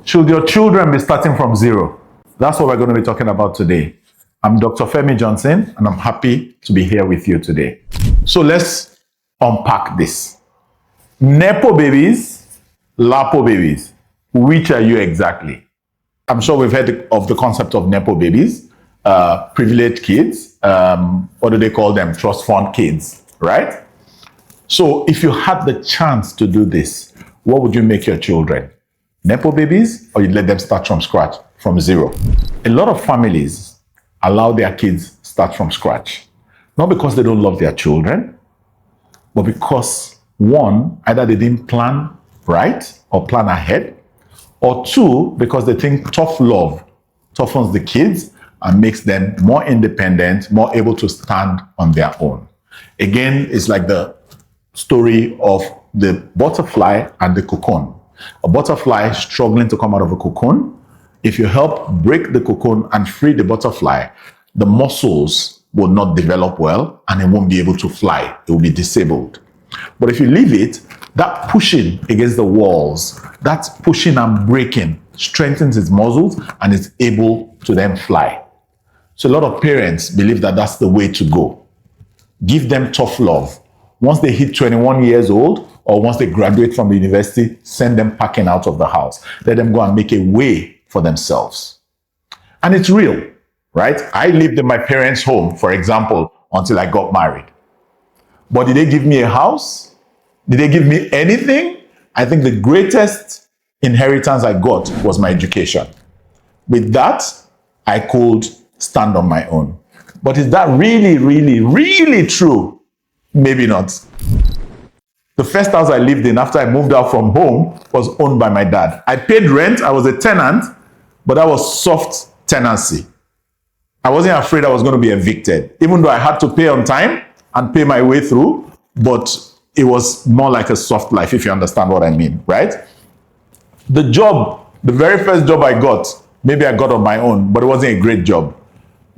Should your children be starting from zero? That's what we're going to be talking about today. I'm Dr. Femi Johnson, and I'm happy to be here with you today. So let's unpack this. Nepo babies, Lapo babies. Which are you exactly? I'm sure we've heard of the concept of Nepo babies, privileged kids. What do they call them? Trust fund kids, right? So if you had the chance to do this, what would you make your children? Nepo babies, or you'd let them start from scratch, from zero? A lot of families allow their kids start from scratch, not because they don't love their children, but because one, either they didn't plan right or plan ahead, or two, because they think tough love toughens the kids and makes them more independent, more able to stand on their own. Again, it's like the story of the butterfly and the cocoon. A butterfly struggling to come out of a cocoon. If you help break the cocoon and free the butterfly, the muscles will not develop well and it won't be able to fly. It will be disabled. But if you leave it, that pushing against the walls, that pushing and breaking strengthens its muscles and it's able to then fly. So a lot of parents believe that that's the way to go. Give them tough love. Once they hit 21 years old, or once they graduate from the university, send them packing out of the house. Let them go and make a way for themselves. And it's real, right? I lived in my parents' home, for example, until I got married. But did they give me a house? Did they give me anything? I think the greatest inheritance I got was my education. With that, I could stand on my own. But is that really, really, really true? Maybe not. The first house I lived in after I moved out from home was owned by my dad. I paid rent, I was a tenant, but that was soft tenancy. I wasn't afraid I was going to be evicted, even though I had to pay on time and pay my way through, but it was more like a soft life, if you understand what I mean, right? The job, the very first job I got, maybe I got on my own, but it wasn't a great job.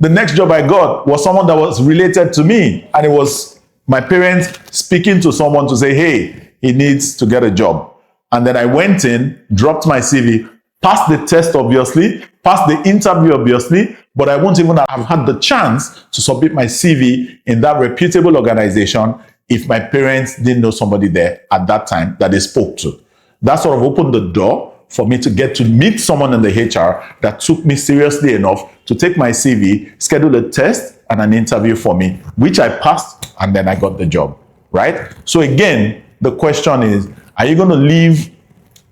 The next job I got was someone that was related to me, and it was my parents speaking to someone to say, hey, he needs to get a job. And then I went in, dropped my CV, passed the test, obviously, passed the interview, obviously, but I won't even have had the chance to submit my CV in that reputable organization if my parents didn't know somebody there at that time that they spoke to. That sort of opened the door for me to get to meet someone in the HR that took me seriously enough to take my CV, schedule a test and an interview for me, which I passed, and then I got the job, right? So again, the question is, are you going to leave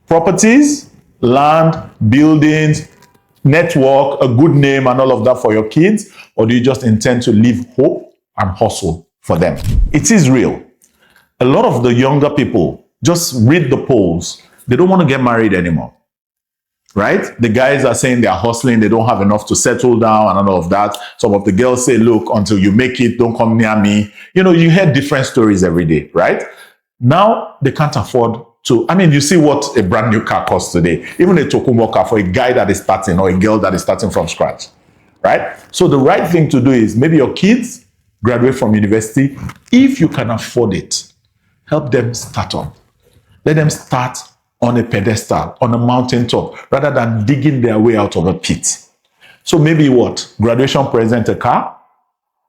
properties, land, buildings, network, a good name and all of that for your kids, or do you just intend to leave hope and hustle for them? It is real. A lot of the younger people, just read the polls, they don't want to get married anymore, right? The guys are saying they're hustling, they don't have enough to settle down and all of that. Some of the girls say, look, until you make it, don't come near me. You know, you hear different stories every day, right? Now they can't afford to, you see what a brand new car costs today, even a Tokumbo car for a guy that is starting or a girl that is starting from scratch, right? So the right thing to do is maybe your kids graduate from university. If you can afford it, help them start up. Let them start on a pedestal, on a mountaintop, rather than digging their way out of a pit. So maybe what? Graduation present a car,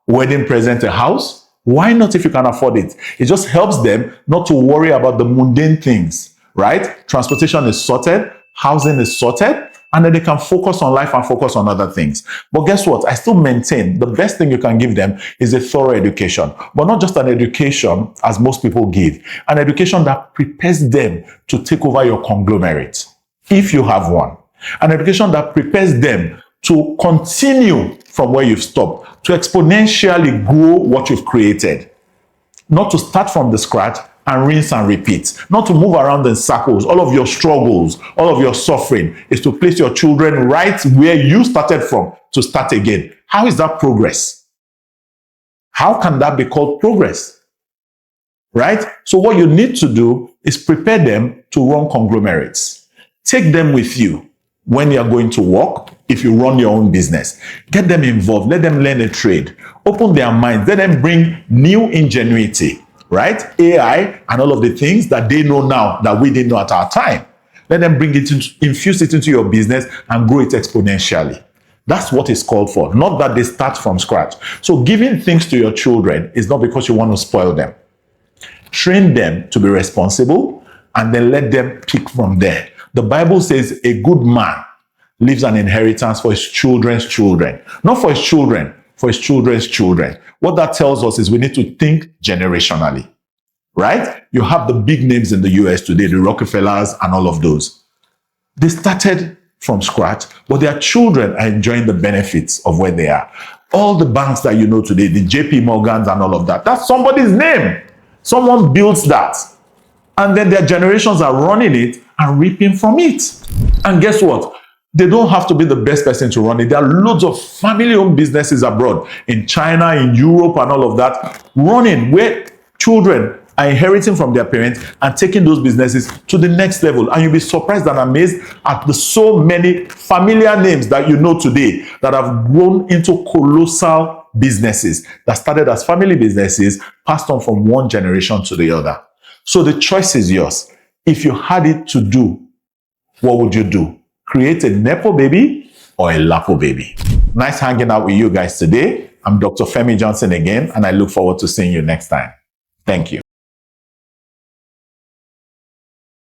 wedding present a house. Why not if you can afford it? It just helps them not to worry about the mundane things, right? Transportation is sorted, housing is sorted, and then they can focus on life and focus on other things. But guess what? I still maintain the best thing you can give them is a thorough education, but not just an education as most people give, an education that prepares them to take over your conglomerate, if you have one, an education that prepares them to continue from where you've stopped, to exponentially grow what you've created, not to start from the scratch and rinse and repeat, not to move around in circles. All of your struggles, all of your suffering is to place your children right where you started from to start again. How is that progress? How can that be called progress? Right? So what you need to do is prepare them to run conglomerates. Take them with you when you're going to work. If you run your own business, get them involved, let them learn a trade, open their minds, let them bring new ingenuity, right? AI and all of the things that they know now that we didn't know at our time. Let them infuse it into your business and grow it exponentially. That's what it's called for, not that they start from scratch. So giving things to your children is not because you want to spoil them. Train them to be responsible and then let them pick from there. The Bible says a good man leaves an inheritance for his children's children. Not for his children, for his children's children. What that tells us is we need to think generationally, right? You have the big names in the US today, the Rockefellers and all of those. They started from scratch, but their children are enjoying the benefits of where they are. All the banks that you know today, the JP Morgans and all of that, that's somebody's name. Someone builds that. And then their generations are running it and reaping from it. And guess what? They don't have to be the best person to run it. There are loads of family-owned businesses abroad, in China, in Europe, and all of that, running where children are inheriting from their parents and taking those businesses to the next level. And you'll be surprised and amazed at the so many familiar names that you know today that have grown into colossal businesses that started as family businesses, passed on from one generation to the other. So the choice is yours. If you had it to do, what would you do? Create a Nepo baby or a Lapo baby? Nice hanging out with you guys today. I'm Dr. Femi Johnson again, and I look forward to seeing you next time. Thank you.